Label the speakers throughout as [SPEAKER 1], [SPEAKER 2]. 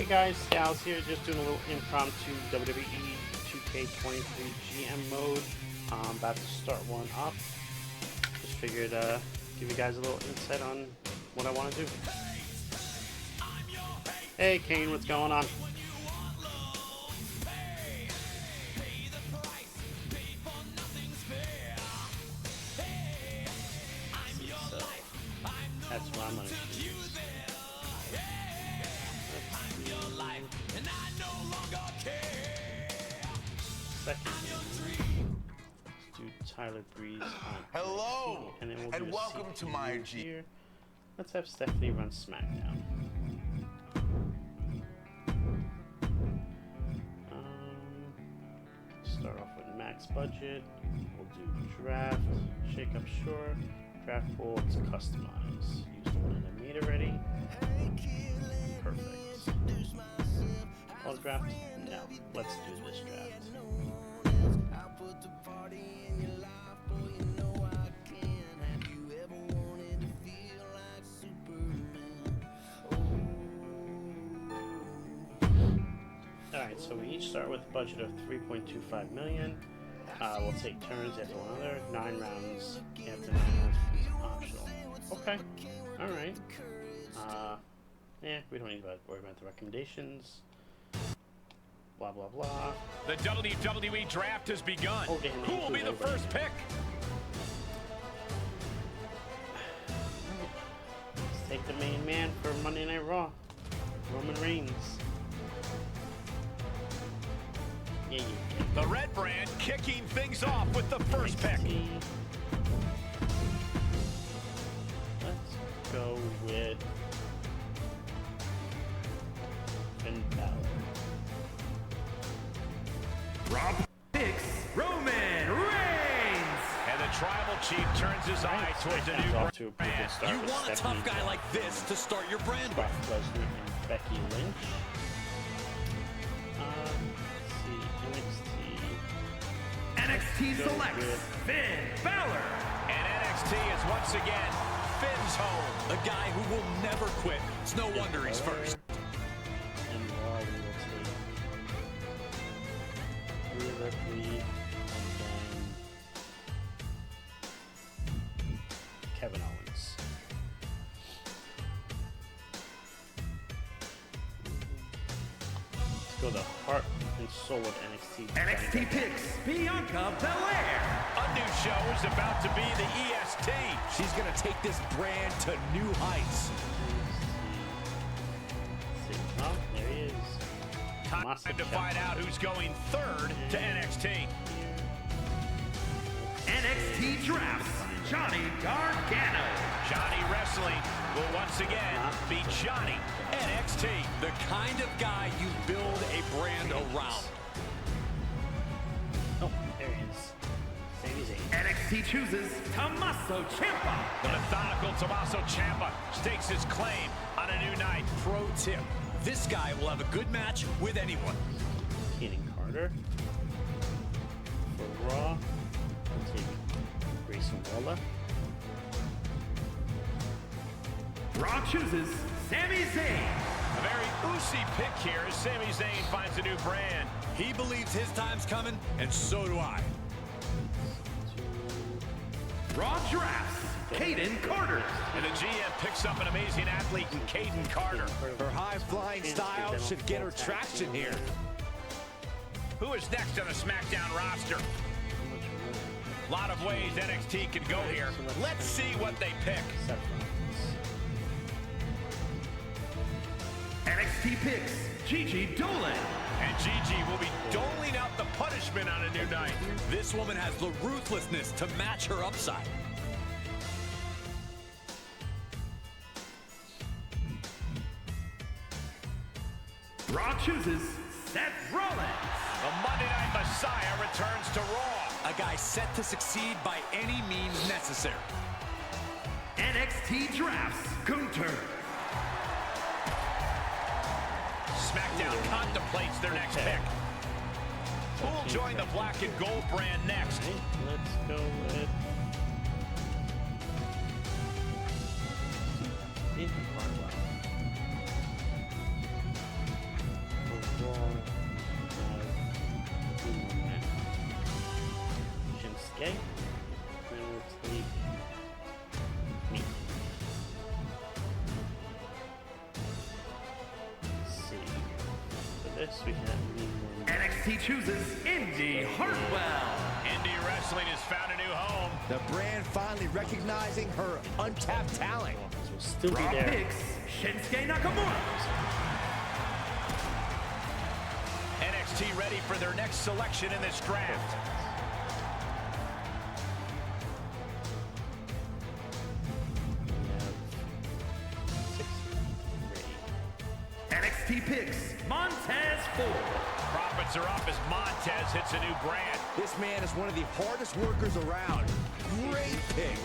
[SPEAKER 1] Hey guys, Scalz here, just doing a little impromptu WWE 2K23 GM mode. I'm about to start one up. Just figured give you guys a little insight on what I want to do. Hey Kane, what's going on? So, that's what I'm going to do. Second, let's do Tyler Breeze on
[SPEAKER 2] Hello,
[SPEAKER 1] and then we'll
[SPEAKER 2] and
[SPEAKER 1] do
[SPEAKER 2] welcome to MyGM.
[SPEAKER 1] Let's have Stephanie run SmackDown. Start off with max budget. We'll do draft, shake up sure, draft pool, let's customize. Use the one I made already. Perfect. All draft? No. Let's do this draft. Alright, so we each start with a budget of $3.25 million. We'll take turns after one another. 9 rounds after 9 rounds is optional. Okay. Alright. Yeah, we don't need to worry about the recommendations. Blah, blah, blah.
[SPEAKER 3] The WWE draft has begun.
[SPEAKER 1] Oh, damn,
[SPEAKER 3] who will be the first pick?
[SPEAKER 1] Let's take the main man for Monday Night Raw. Roman Reigns. Yeah.
[SPEAKER 3] The Red Brand kicking things off with the first pick.
[SPEAKER 1] Let's go with Finn Balor.
[SPEAKER 4] Rob picks Roman Reigns.
[SPEAKER 3] And the Tribal Chief turns his eye towards a new brand.
[SPEAKER 5] You want a tough guy like this to start your brand with.
[SPEAKER 1] Brock Lesnar and Becky Lynch. Let's see,
[SPEAKER 4] NXT selects Finn Balor.
[SPEAKER 3] And NXT is once again Finn's home.
[SPEAKER 5] A guy who will never quit. It's no wonder he's first.
[SPEAKER 1] And Raw we will take Rhea Ripley and then Kevin Owens. Let's go the heart and soul of NXT.
[SPEAKER 4] NXT picks Bianca Belair.
[SPEAKER 3] A new show is about to be the EST.
[SPEAKER 5] She's going to take this brand to new heights.
[SPEAKER 1] Oh, there he is.
[SPEAKER 3] Time to find out who's going third to NXT.
[SPEAKER 4] NXT drafts Johnny Gargano.
[SPEAKER 3] Johnny Wrestling will once again be Johnny NXT.
[SPEAKER 5] The kind of guy you build a brand around.
[SPEAKER 1] Oh, there he is. Sami Zayn.
[SPEAKER 4] NXT chooses Tommaso Ciampa.
[SPEAKER 3] The methodical Tommaso Ciampa stakes his claim on a new night.
[SPEAKER 5] Pro tip, this guy will have a good match with anyone.
[SPEAKER 1] Keenan Carter. For Raw, we'll take Grayson Waller.
[SPEAKER 4] Raw chooses Sami Zayn.
[SPEAKER 3] A very oozy pick here as Sami Zayn finds a new brand.
[SPEAKER 5] He believes his time's coming, and so do I.
[SPEAKER 4] Raw drafts Caden Carter.
[SPEAKER 3] And the GM picks up an amazing athlete in Caden Carter.
[SPEAKER 5] Her high-flying style should get her traction here.
[SPEAKER 3] Who is next on the SmackDown roster? A lot of ways NXT can go here. Let's see what they pick.
[SPEAKER 4] NXT picks Gigi Dolan.
[SPEAKER 3] And Gigi will be doling out the punishment on a new night.
[SPEAKER 5] This woman has the ruthlessness to match her upside.
[SPEAKER 4] Raw chooses Seth Rollins.
[SPEAKER 3] The Monday Night Messiah returns to Raw.
[SPEAKER 5] A guy set to succeed by any means necessary.
[SPEAKER 4] NXT drafts Gunther.
[SPEAKER 3] SmackDown contemplates their next pick. Who will join the black and gold brand next?
[SPEAKER 1] Let's go with Indy Hartwell. Shinsuke. Then we'll take me. Let's see. For this, we have
[SPEAKER 4] NXT chooses Indy Hartwell.
[SPEAKER 3] Indie Wrestling has found a new home.
[SPEAKER 5] The brand finally recognizing her untapped talent.
[SPEAKER 1] will still be
[SPEAKER 4] Raw
[SPEAKER 1] there.
[SPEAKER 4] picks Shinsuke Nakamura.
[SPEAKER 3] NXT ready for their next selection in this draft.
[SPEAKER 4] NXT picks Montez Ford.
[SPEAKER 3] Profits are up as Montez hits a new brand.
[SPEAKER 5] This man is one of the hardest workers around. Great pick.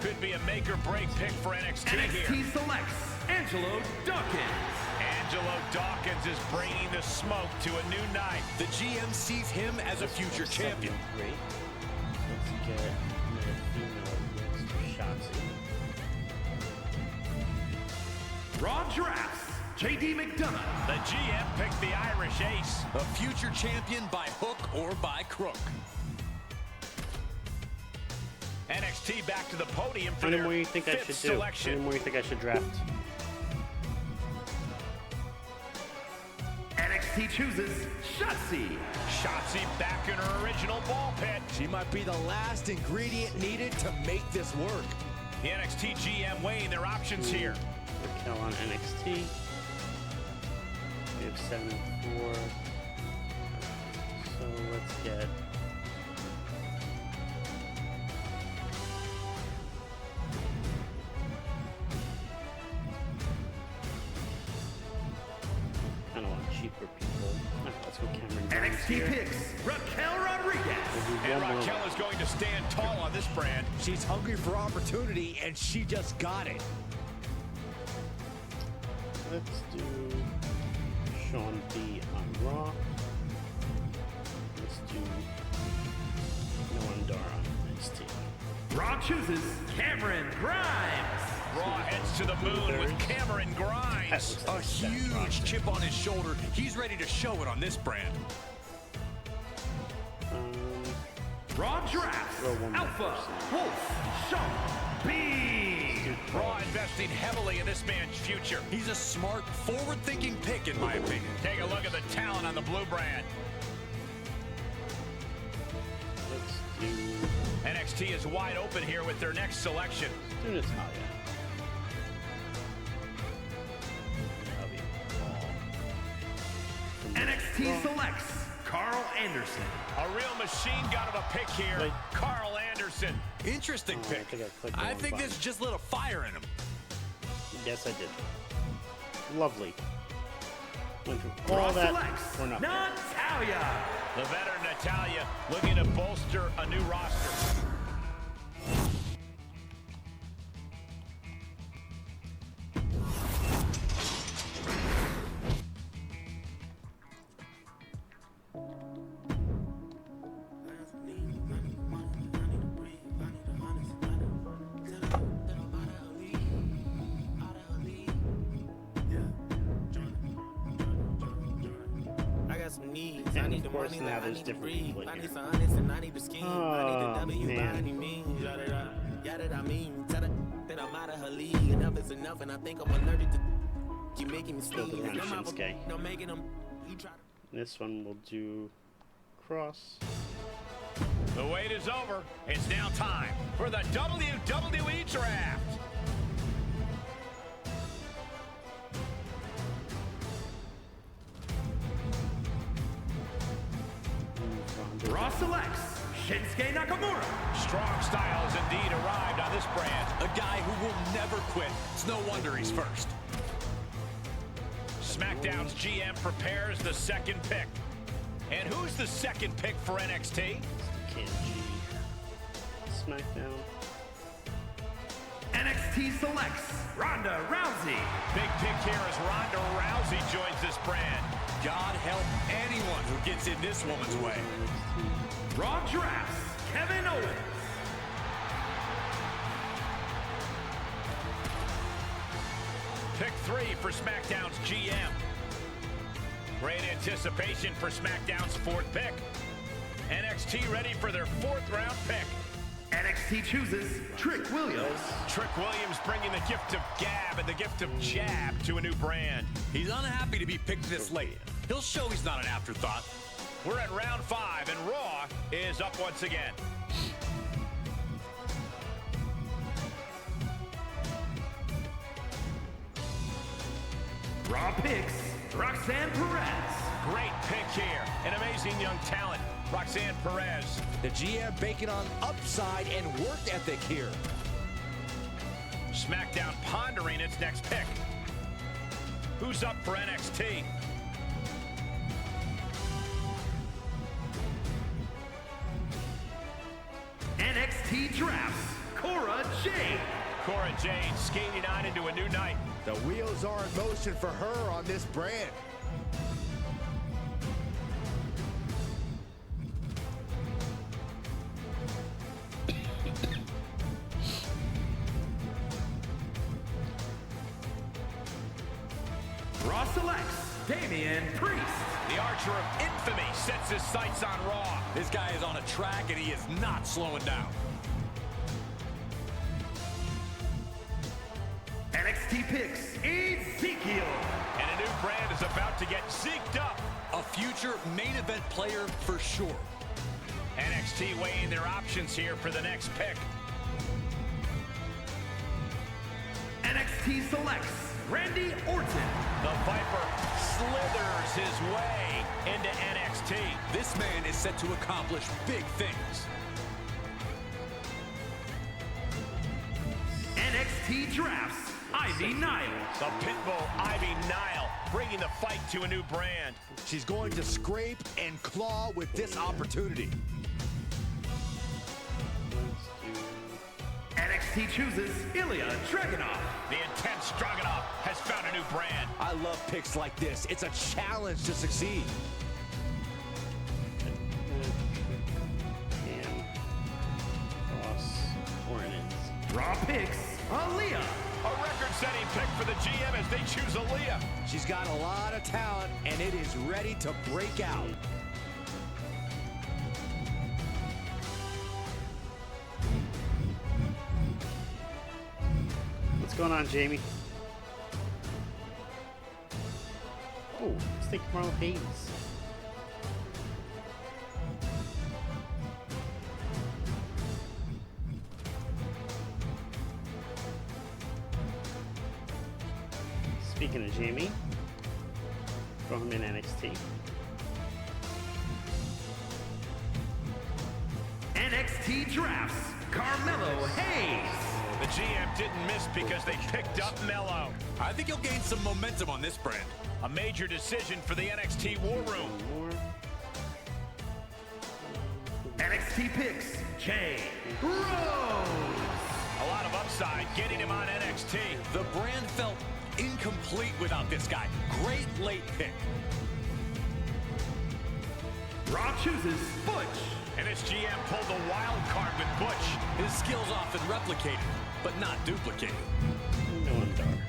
[SPEAKER 3] Could be a make or break pick for NXT here.
[SPEAKER 4] NXT selects Angelo Dawkins.
[SPEAKER 3] Angelo Dawkins is bringing the smoke to a new night.
[SPEAKER 5] The GM sees him as a future champion.
[SPEAKER 1] Great. Let's get another female against Shotzi.
[SPEAKER 4] Raw drafts JD McDonough.
[SPEAKER 3] The GM picked the Irish Ace.
[SPEAKER 5] A future champion by hook or by crook.
[SPEAKER 3] NXT back to the podium for
[SPEAKER 1] How many
[SPEAKER 3] their
[SPEAKER 1] more you think I
[SPEAKER 3] fifth
[SPEAKER 1] should do? How
[SPEAKER 3] selection.
[SPEAKER 1] many more you think I should draft?
[SPEAKER 4] NXT chooses Shotzi.
[SPEAKER 3] Shotzi back in her original ball pit.
[SPEAKER 5] She might be the last ingredient needed to make this work.
[SPEAKER 3] The NXT GM weighing their options here.
[SPEAKER 1] Raquel on NXT. We have 7-4. So let's get kind of want cheaper people. Alright, let's go Cameron Grimes
[SPEAKER 4] NXT
[SPEAKER 1] here.
[SPEAKER 4] picks Raquel Rodriguez.
[SPEAKER 1] We'll do
[SPEAKER 3] And
[SPEAKER 1] one more.
[SPEAKER 3] Raquel is going to stand tall on this brand.
[SPEAKER 5] She's hungry for opportunity, and she just got it.
[SPEAKER 1] Let's do Sean B on Raw. Let's do Noam Dar on NXT.
[SPEAKER 4] Raw chooses Cameron Grimes.
[SPEAKER 3] Raw heads to the moon with Cameron Grimes.
[SPEAKER 5] A huge chip on his shoulder. He's ready to show it on this brand.
[SPEAKER 4] Raw drafts
[SPEAKER 1] Throw one more
[SPEAKER 4] Alpha
[SPEAKER 1] person.
[SPEAKER 4] Wolf Sean B.
[SPEAKER 3] Raw investing heavily in this man's future.
[SPEAKER 5] He's a smart, forward-thinking pick, in my opinion.
[SPEAKER 3] Take a look at the talent on the blue brand.
[SPEAKER 1] Let's do
[SPEAKER 3] NXT is wide open here with their next selection.
[SPEAKER 1] Natalia.
[SPEAKER 4] NXT selects Carl Anderson.
[SPEAKER 3] A real machine gun of a pick here.
[SPEAKER 1] Wait.
[SPEAKER 3] Carl Anderson.
[SPEAKER 5] Interesting
[SPEAKER 1] Oh, I
[SPEAKER 5] pick.
[SPEAKER 1] think I clicked the
[SPEAKER 5] I
[SPEAKER 1] wrong
[SPEAKER 5] think
[SPEAKER 1] button.
[SPEAKER 5] this just lit a fire in him.
[SPEAKER 1] Yes, I did. Lovely. Went through
[SPEAKER 4] Raw
[SPEAKER 1] all that
[SPEAKER 4] selects
[SPEAKER 1] for nothing.
[SPEAKER 4] Natalia.
[SPEAKER 3] The veteran Natalia looking to bolster a new roster.
[SPEAKER 1] And of course now there's different people in here. Oh, man. Build around Shinsuke. This one we'll do Cross.
[SPEAKER 3] The wait is over. It's now time for the WWE Draft.
[SPEAKER 4] Raw selects Shinsuke Nakamura.
[SPEAKER 3] Strong style has indeed arrived on this brand.
[SPEAKER 5] A guy who will never quit. It's no wonder he's first.
[SPEAKER 3] SmackDown's GM prepares the second pick. And who's the second pick for NXT?
[SPEAKER 1] KG. SmackDown.
[SPEAKER 4] NXT selects Ronda Rousey.
[SPEAKER 3] Big pick here as Ronda Rousey joins this brand.
[SPEAKER 5] God help anyone who gets in this woman's way.
[SPEAKER 4] Raw drafts Kevin Owens.
[SPEAKER 3] Pick 3 for SmackDown's GM. Great anticipation for SmackDown's fourth pick. NXT ready for their 4th round pick.
[SPEAKER 4] NXT chooses Trick Williams.
[SPEAKER 3] Trick Williams bringing the gift of gab and the gift of jab to a new brand.
[SPEAKER 5] He's unhappy to be picked this late. He'll show he's not an afterthought.
[SPEAKER 3] We're at round 5, and Raw is up once again.
[SPEAKER 4] Raw picks Roxanne Perez.
[SPEAKER 3] Great pick here. An amazing young talent, Roxanne Perez.
[SPEAKER 5] The GM banking on upside and work ethic here.
[SPEAKER 3] SmackDown pondering its next pick. Who's up for NXT?
[SPEAKER 4] NXT drafts Cora Jade.
[SPEAKER 3] Cora Jade skating on into a new night.
[SPEAKER 6] The wheels are in motion for her on this brand.
[SPEAKER 4] Raw selects Damian Priest.
[SPEAKER 3] The Archer of Infamy sets his sights on Raw.
[SPEAKER 5] This guy is on a track and he is not slowing down.
[SPEAKER 4] NXT picks Ezekiel.
[SPEAKER 3] And a new brand is about to get zeked up.
[SPEAKER 5] A future main event player for sure.
[SPEAKER 3] NXT weighing their options here for the next pick.
[SPEAKER 4] NXT selects Randy Orton.
[SPEAKER 3] The Viper slithers his way into NXT.
[SPEAKER 5] This man is set to accomplish big things.
[SPEAKER 4] NXT drafts Ivy Nile.
[SPEAKER 3] The Pitbull Ivy Nile bringing the fight to a new brand.
[SPEAKER 6] She's going to scrape and claw with this opportunity.
[SPEAKER 4] NXT chooses Ilya Dragunov.
[SPEAKER 3] The intense Dragunov has found a new brand.
[SPEAKER 6] I love picks like this. It's a challenge to succeed.
[SPEAKER 4] Raw picks Aaliyah.
[SPEAKER 3] A record-setting pick for the GM as they choose Aaliyah.
[SPEAKER 6] She's got a lot of talent, and it is ready to break out.
[SPEAKER 1] What's going on, Jamie? Oh, let's take Carl Hayes. Speaking of Jamie, throw him in NXT.
[SPEAKER 4] NXT drafts Carmelo Hayes.
[SPEAKER 3] The GM didn't miss because they picked up Mello.
[SPEAKER 5] I think he'll gain some momentum on this brand.
[SPEAKER 3] A major decision for the NXT War Room.
[SPEAKER 4] NXT picks Jay Rose.
[SPEAKER 3] A lot of upside getting him on NXT.
[SPEAKER 5] The brand felt incomplete without this guy. Great late pick.
[SPEAKER 4] Raw chooses Butch.
[SPEAKER 3] And this GM pulled the wild card with Butch.
[SPEAKER 5] His skills often replicated, but not duplicated.
[SPEAKER 1] No one dark.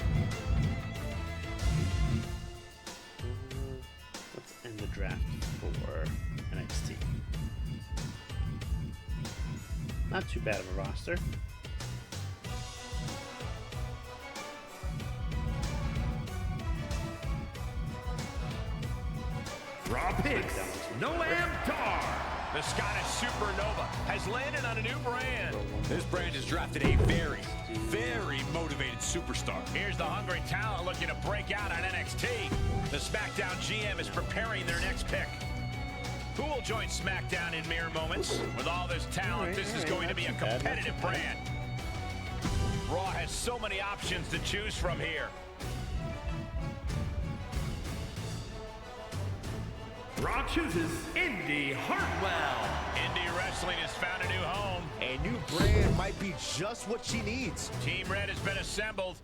[SPEAKER 1] Let's end the draft for NXT. Not too bad of a roster.
[SPEAKER 4] Raw picks Noam Dar.
[SPEAKER 3] The Scottish Supernova has landed on a new brand.
[SPEAKER 5] This brand has drafted a very, very motivated superstar.
[SPEAKER 3] Here's the hungry talent looking to break out on NXT. The SmackDown GM is preparing their next pick. Who will join SmackDown in mere moments? With all this talent, this is going to be a competitive brand. Raw has so many options to choose from here.
[SPEAKER 4] Raw chooses Indy Hartwell.
[SPEAKER 3] Indie Wrestling has found a new home.
[SPEAKER 6] A new brand might be just what she needs.
[SPEAKER 3] Team Red has been assembled.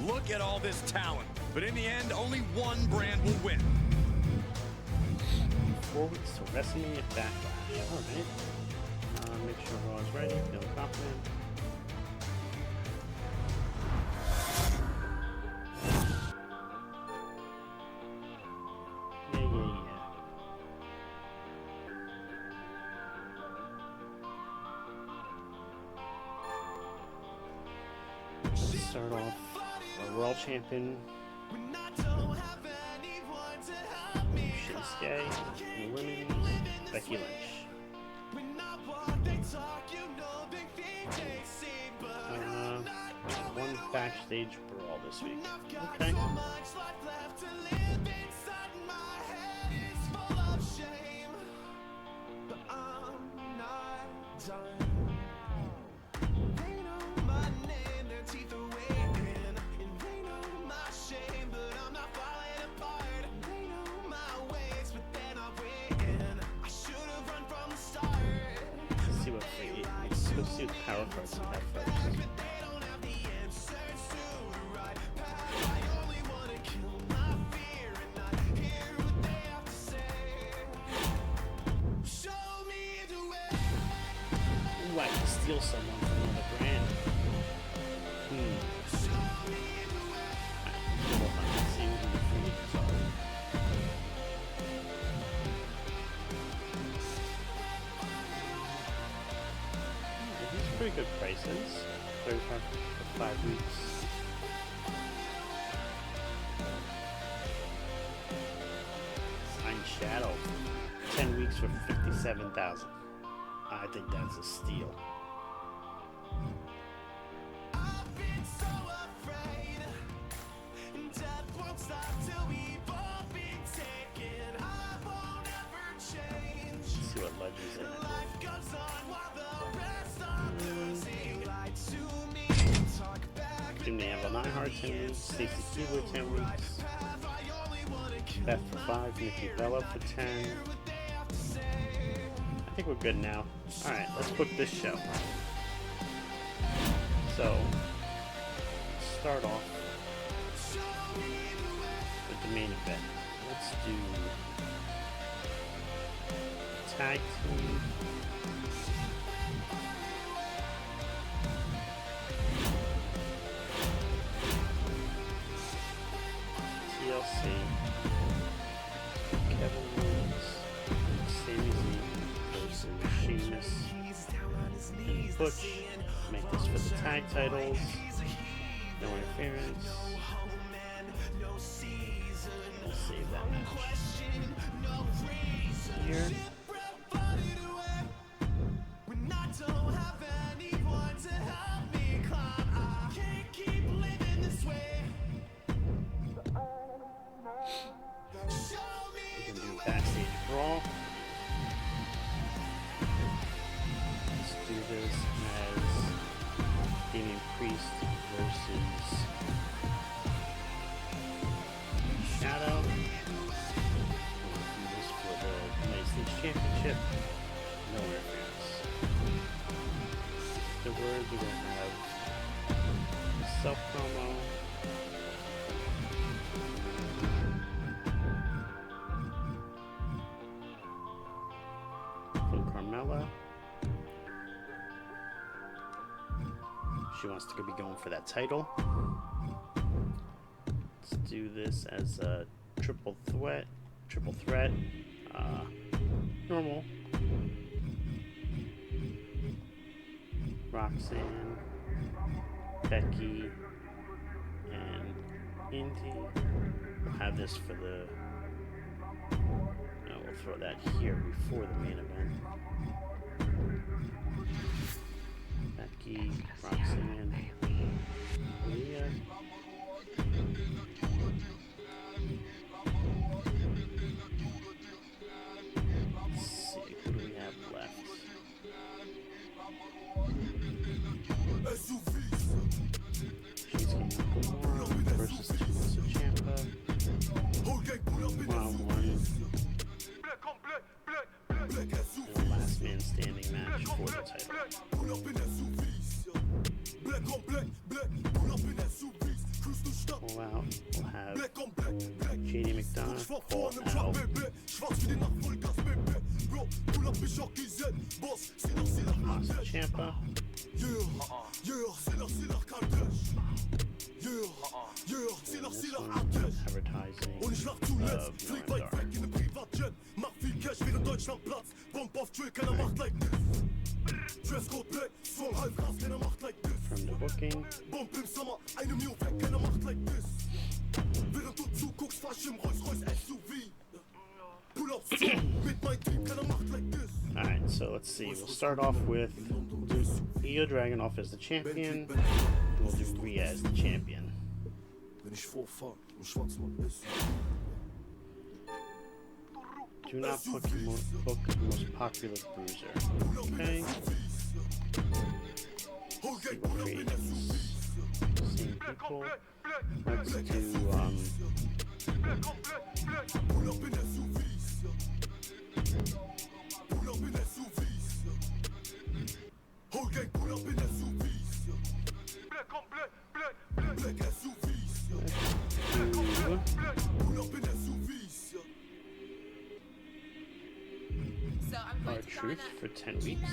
[SPEAKER 5] Look at all this talent, but in the end, only one brand will win.
[SPEAKER 1] 4 weeks to WrestleMania Backlash. Alright. Make sure Raw is ready. Feel confident. Yeah. start off a world champion. Shinsuke eliminates Becky Lynch. One backstage brawl this week. Okay. Let's go see what power cards we have first. Ooh, I can steal someone from another brand. Let's see what the freebies are. Pretty good prices. 35 for 5 weeks. Sign Shadow. 10 weeks for 57,000. I think that's a steal. Let's see what Legends in it. Jim Neal, Neidhart, 10 weeks. Stacey Keebler, 10 weeks. Beth for 5. Nikki Bella for 10. I think we're good now. Alright, let's book this show. So, let's start off with the main event. Let's do tag team. TLC, Kevin Owens, Sami Zayn versus Sheamus and Butch. Make this for the tag titles. No interference. We'll save that match. Here. We can do backstage brawl. Let's do this as Damian Priest versus Shadow. We'll do this for the United States Championship. No interference. Afterwards, we're going to have a self-promo. Carmella. She wants to be going for that title. Let's do this as a triple threat. Normal. Roxanne, Becky, and Indy. We'll have this for the. No, we'll throw that here before the main event. Becky, Roxanne, Leah. Let's see, who do we have left? She's going to Gamora versus Tommaso Ciampa. 1-on-1. The last man standing match for the title. Pull out. We'll have JD McDonough pull out. Tommaso Ciampa. And this one, advertising of Noam Dar. Confirm the booking. Alright, so let's see. We'll start off with Io Dragunov as the champion. We'll do Rhea as the champion. Do not book the most popular bruiser. Okay. Let's see what ratings. Same people. Let's do R-Truth for 10 weeks.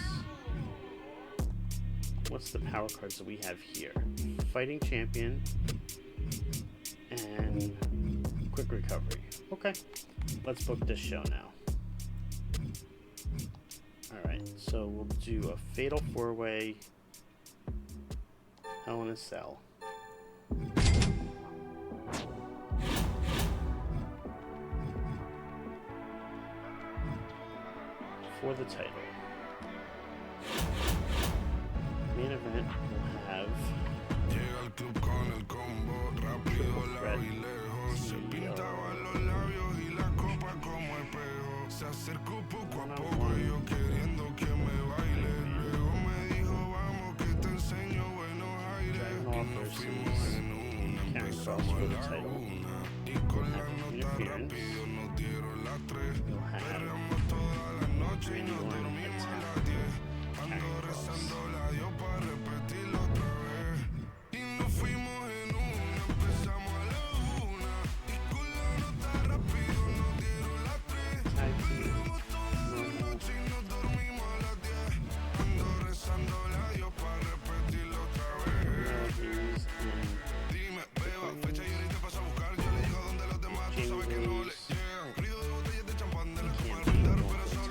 [SPEAKER 1] What's the power cards that we have here? Fighting Champion and Quick Recovery. Okay, let's book this show now. Alright, so we'll do a Fatal 4-Way, Hell in a Cell. For the title. Main event will have Triple Threat CEO. Dragunov versus Karen Cross for the title. Interference. You'll have Randy Orton attack Karen Cross. Tag team, normal.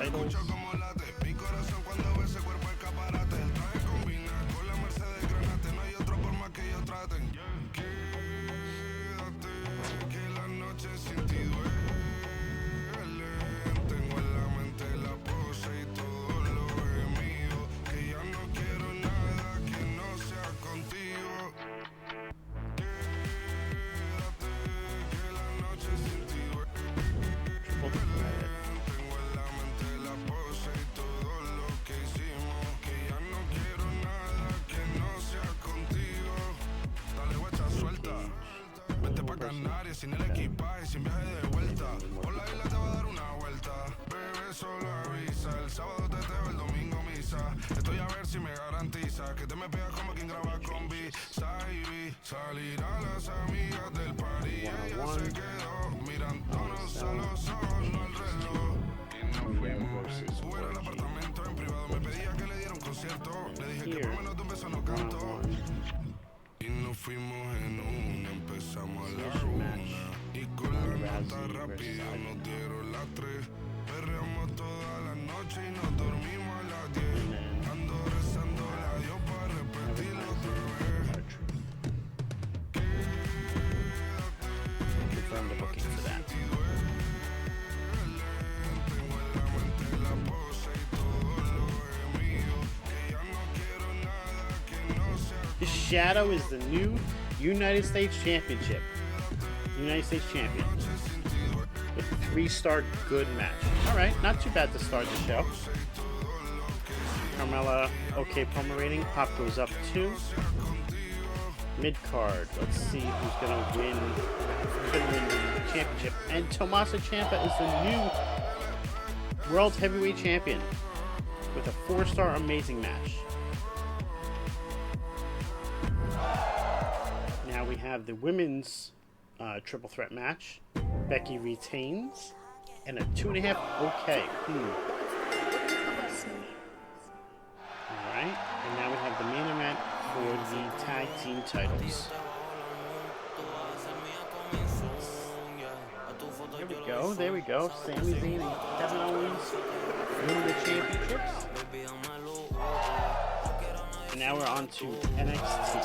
[SPEAKER 1] Melodies and titles.
[SPEAKER 7] Sin el equipaje, sin viaje de vuelta. Por la isla te va a dar una vuelta. Bebé, solo avisa. El sábado teteo, el domingo misa. Estoy a ver si me garantiza que te me pegas como quien graba con Visa y vi salir a las amigas del party. Ella se quedó mirándonos a los ojos, no al reloj. Y nos fuimos fuera del apartamento en privado. Me pedía que le diera un concierto. Le dije que por menos de un beso no canto. Y nos fuimos en una, empezamos a la una. Y con la nota rápida nos dieron las 3. Perreamos toda la noche y nos dormimos a las 10. Ando rezando a Dios para repetirlo otra vez.
[SPEAKER 1] Confirm the booking for that.
[SPEAKER 7] Tengo en la mente la pose y todo lo es mío. Que ya no quiero nada que no sea.
[SPEAKER 1] Shadow is the new United States Championship. United States Champion. With a 3-star good match. Alright, not too bad to start the show. Carmella, okay, promo rating. Pop goes up 2. Mid-card. Let's see who's gonna win the championship. And Tommaso Ciampa is the new World Heavyweight Champion. With a 4-star amazing match. Now we have the women's triple threat match. Becky retains. And a 2.5 okay. Alright. And now we have the main event for the tag team titles. There we go. Sami Zayn and Kevin Owens win the championships. And now we're on to NXT.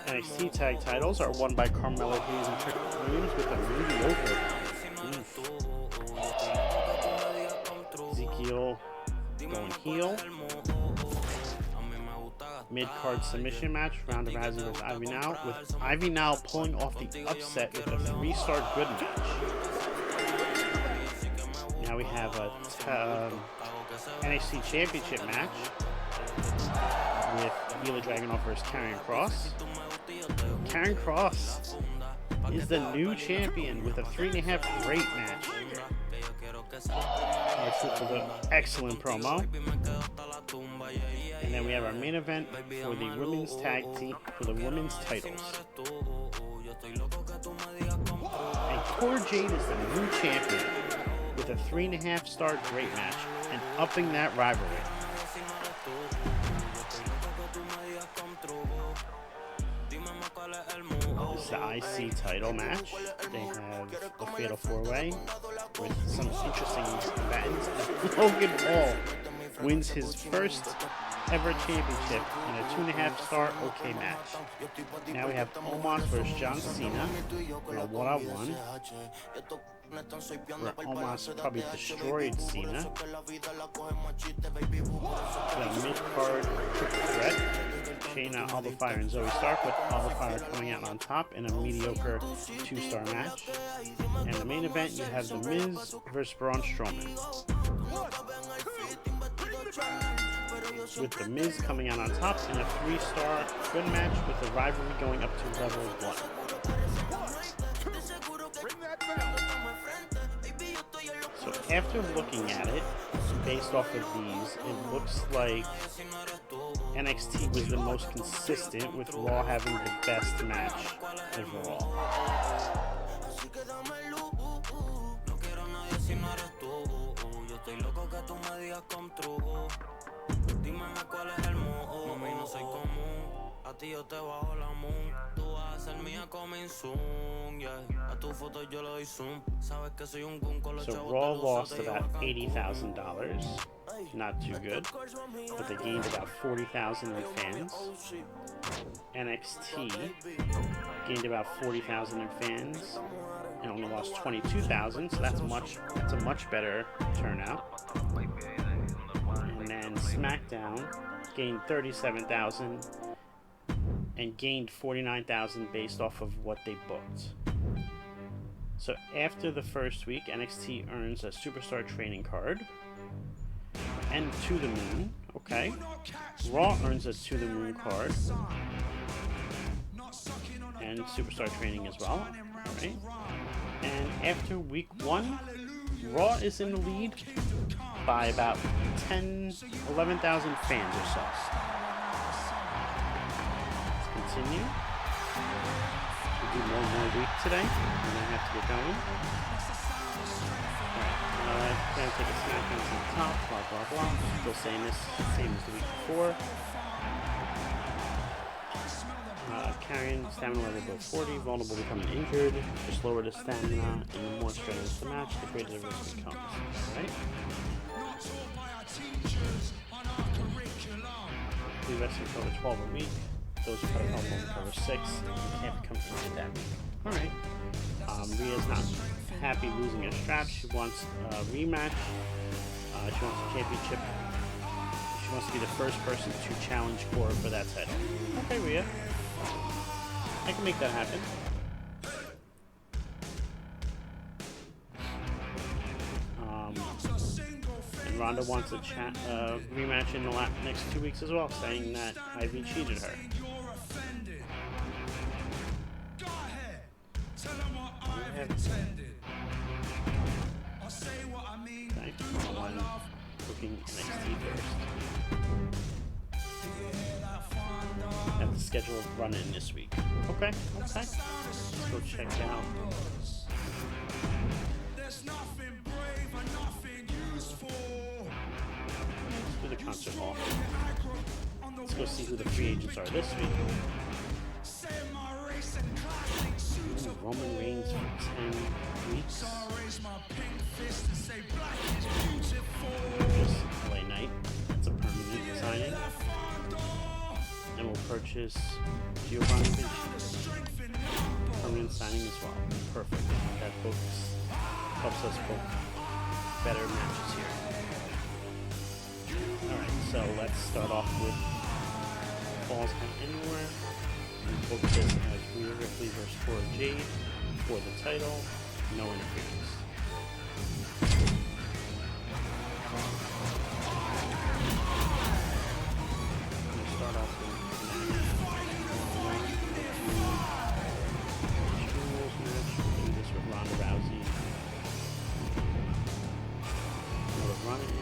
[SPEAKER 1] NXT tag titles are won by Carmelo Hayes and Trick Williams with a mediocre. Ezekiel going heel. Mid-card submission match, Ronda Rousey versus Ivy Now, with Ivy Now pulling off the upset with a 3-star good match. Now we have a NXT Championship match with Wheeler Dragunov versus Karrion Kross. Karrion Kross is the new champion with a 3.5 great match. That's with an excellent promo. And then we have our main event for the women's tag team, for the women's titles. And Cora Jade is the new champion with a 3.5-star great match and upping that rivalry. This is the IC title match. They have the Fatal 4-Way with some interesting events. Logan Paul wins his first ever championship in a 2.5-star OK match. Now we have Omos versus John Cena in a 1-on-1. Where Omos probably destroyed Cena. The mid-card triple threat. Shayna, Alba Fire, and Zoe Stark, with Alba Fire coming out on top in a mediocre 2-star match. And the main event, you have The Miz versus Braun Strowman. With The Miz coming out on top in a 3-star good match with the rivalry going up to level 1. So after looking at it, based off of these, it looks like NXT was the most consistent, with Raw having the best match overall. So Raw lost about $80,000. Not too good, but they gained about 40,000 in fans. NXT gained about 40,000 in fans and only lost 22,000, so that's a much better turnout. And then SmackDown gained 37,000 and gained 49,000 based off of what they booked. So after the first week, NXT earns a Superstar Training card and To the Moon. Okay. Raw earns a To the Moon card and Superstar Training as well. Alright. And after week 1, Raw is in the lead by about 11,000 fans or so. Let's continue. We'll do one more week today, and then I have to get going. Alright, gonna take a SmackDown to the top, blah blah blah. Still saying this, same as the week before. Karrion, stamina level below 40, vulnerable becoming injured. Just lower the stamina, and the more strenuous the match, the greater the risk becomes. Alright? We wrestling cover 12 a week. Those who cut a promo will cover 6. You can't become injured that week. Alright. Rhea's not happy losing her strap. She wants a rematch. She wants a championship. She wants to be the first person to challenge Cora for that title. Okay, Rhea. I can make that happen. And Ronda wants a rematch in the next 2 weeks as well, saying that Ivy cheated her. Okay, one looking NXT first. Have the schedule run in this week. Okay. Let's go check out. Let's do the concert hall. Let's go see who the free agents are this week. Roman Reigns for 10 weeks. Just LA Knight. purchase Giovanni Vinci. Permanent signing as well. Perfect. That helps us book better matches here. Alright, so let's start off with Falls Count Anywhere. We book this as Rhea Ripley versus Cora Jade for the title. No interference. Start off with rules match. We'll do this with Ronda Rousey. Another run-in.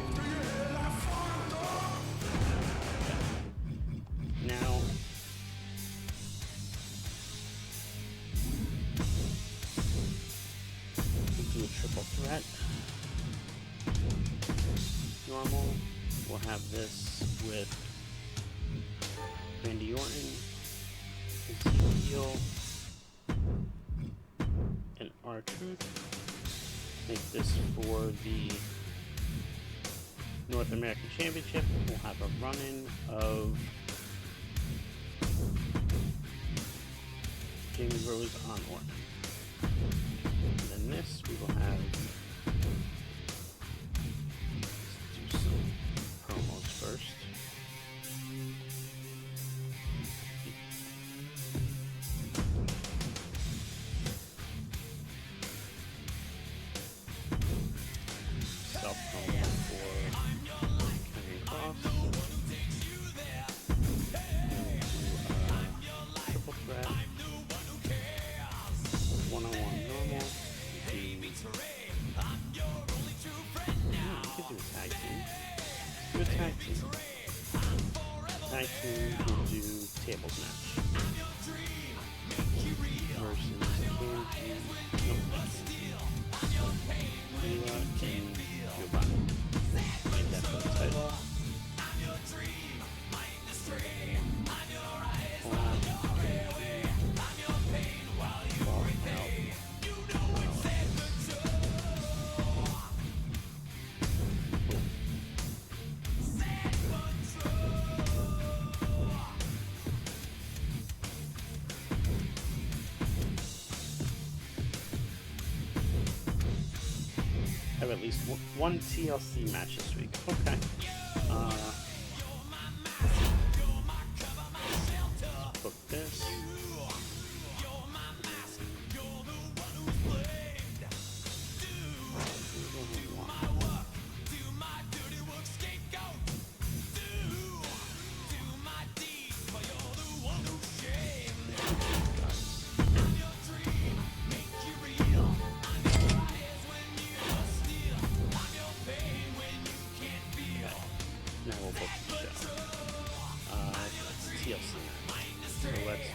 [SPEAKER 1] Now, we'll do a triple threat. Normal. We'll have this with Randy Orton, Ezekiel, and R-Truth. Make this for the North American Championship. We'll have a run-in of Jamie Rose on Orton. And then this, we will have, let's do some promos first. Self-promo for Kenny Cross. Triple threat. One-on-one normal. We could do a tag team. Do a tag team. Tag team, we'll do tables match. Versus Kenji. Leela and Giovanni. Make that for the title. Have at least one TLC match this week. Okay. Book this. Now we'll book the show. It's TLC. So let's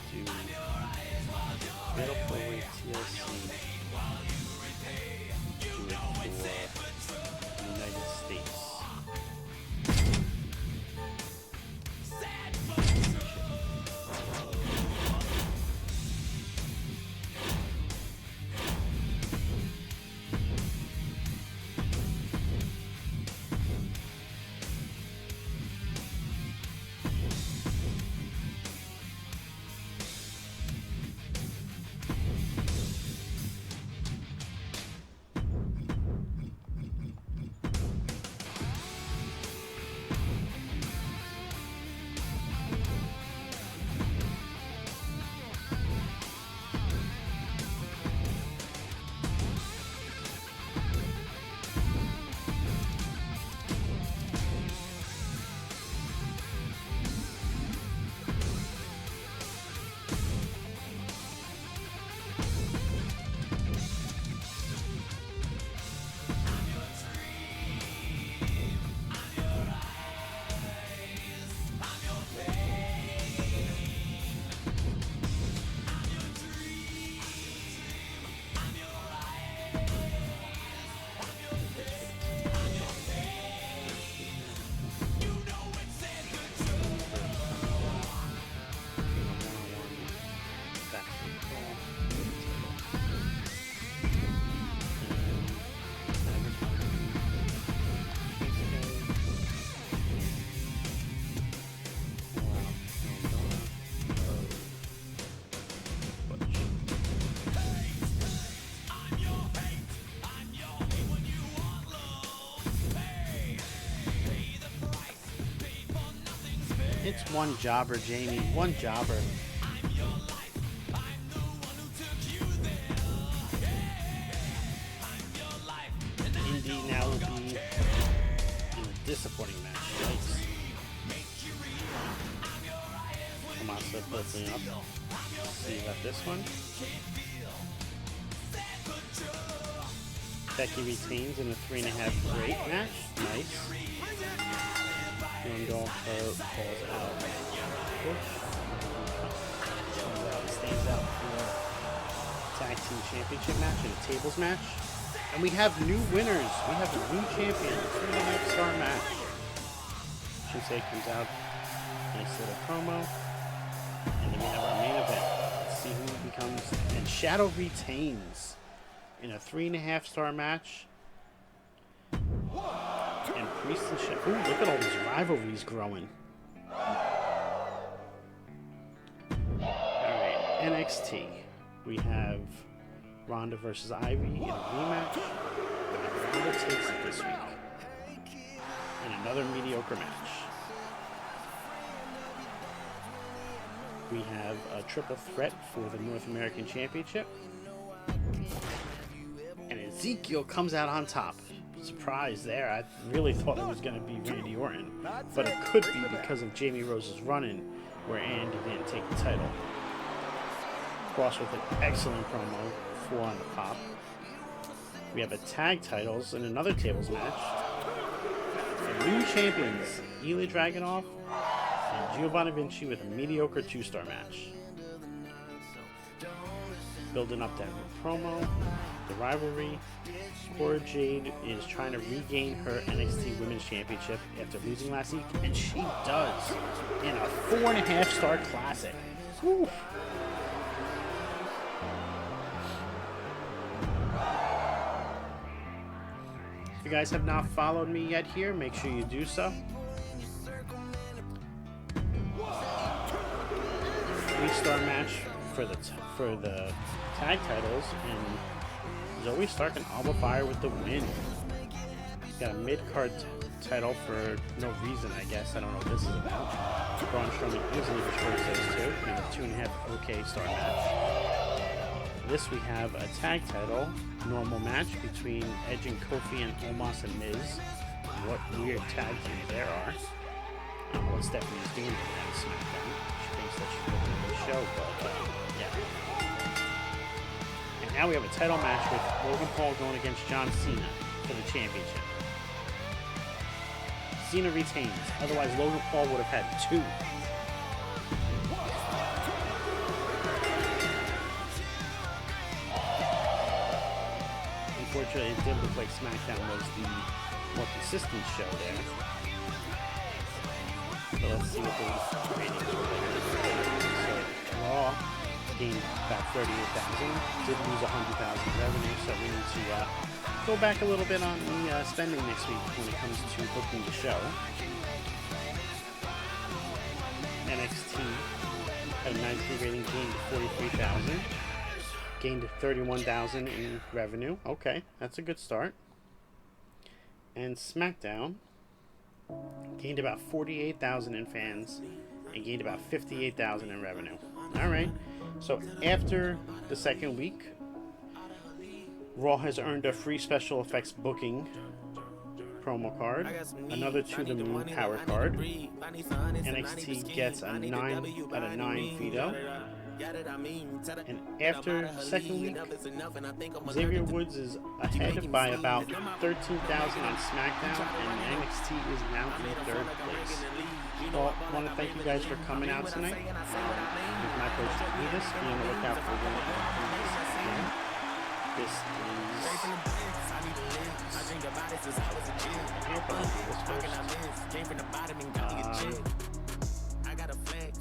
[SPEAKER 1] One jobber, Jamie. One jobber. Indy now will be in a disappointing match. Yikes. Tommaso building up. See about this one. Becky retains in a 3.5 break match. Nice. Randolph calls out. Stays out for tag team championship match and a tables match. And we have new winners. We have a new champion. 3.5-star match. Shinsei comes out. Nice little promo. And then we have our main event. Let's see who becomes. And Shadow retains in a 3.5-star match. And Priest and Shadow. Ooh, look at all these rivalries growing. Alright, NXT. We have Ronda versus Ivy in a rematch. Ronda takes it this week. In another mediocre match. We have a triple threat for the North American Championship. And Ezekiel comes out on top. Surprise there. I really thought it was going to be Randy Orton. But it could be because of Jamie Rose's run-in where Andy didn't take the title. Cross with an excellent promo. 4 on the pop. We have a tag titles in another tables match. And new champions, Ilya Dragunov and Giovanni Vinci with a mediocre 2-star match. Building up that promo, the rivalry. Cora Jade is trying to regain her NXT Women's Championship after losing last week, and she does in a 4.5-star classic. Whew. If you guys have not followed me yet here, make sure you do so. 3-star match for the tag titles, and Zoe Stark and Alba Fire with the win. Got a mid-card title for no reason, I guess. I don't know what this is about. Braun Strowman easily destroys those two in a 2.5 OK star match. This we have a tag title normal match between Edge and Kofi and Omos and Miz. What weird tag teams there are. I don't know what Stephanie's doing on SmackDown. She thinks that she's looking at the show, but yeah. And now we have a title match with Logan Paul going against John Cena for the championship. Cena retains, otherwise Logan Paul would have had 2. Unfortunately, it did look like SmackDown was the more consistent show there. So let's see what the ratings were there. So Raw gained about 38,000, did lose 100,000 revenue, so we need to go back a little bit on the spending next week when it comes to booking the show. NXT had a 93 rating, gained to 43,000. Gained to 31,000 in revenue. Okay, that's a good start. And SmackDown gained about 48,000 in fans and gained about 58,000 in revenue. All right. So after the second week, Raw has earned a free special effects booking promo card, another To The Moon power card. NXT gets a 9 out of 9 Fido. And after second week, Xavier Woods is ahead by about 13,000 on SmackDown, and NXT is now in 3rd place. Well, I want to thank you guys for coming out tonight. With my coach Edis, be on the lookout for one of this is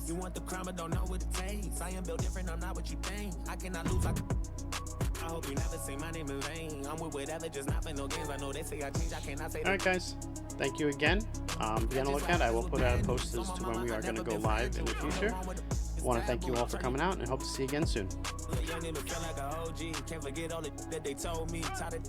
[SPEAKER 1] you want the crime, but don't know what it takes. I am built different, I'm not what you think. I cannot lose. I hope you never say my name in vain. I'm with whatever, just not playing no games. I know they say I change, I cannot say. Alright, guys. Thank you again. Be on the lookout. I will put out a post as to when we are going to go live in the future. I want to thank you all for coming out and hope to see you again soon.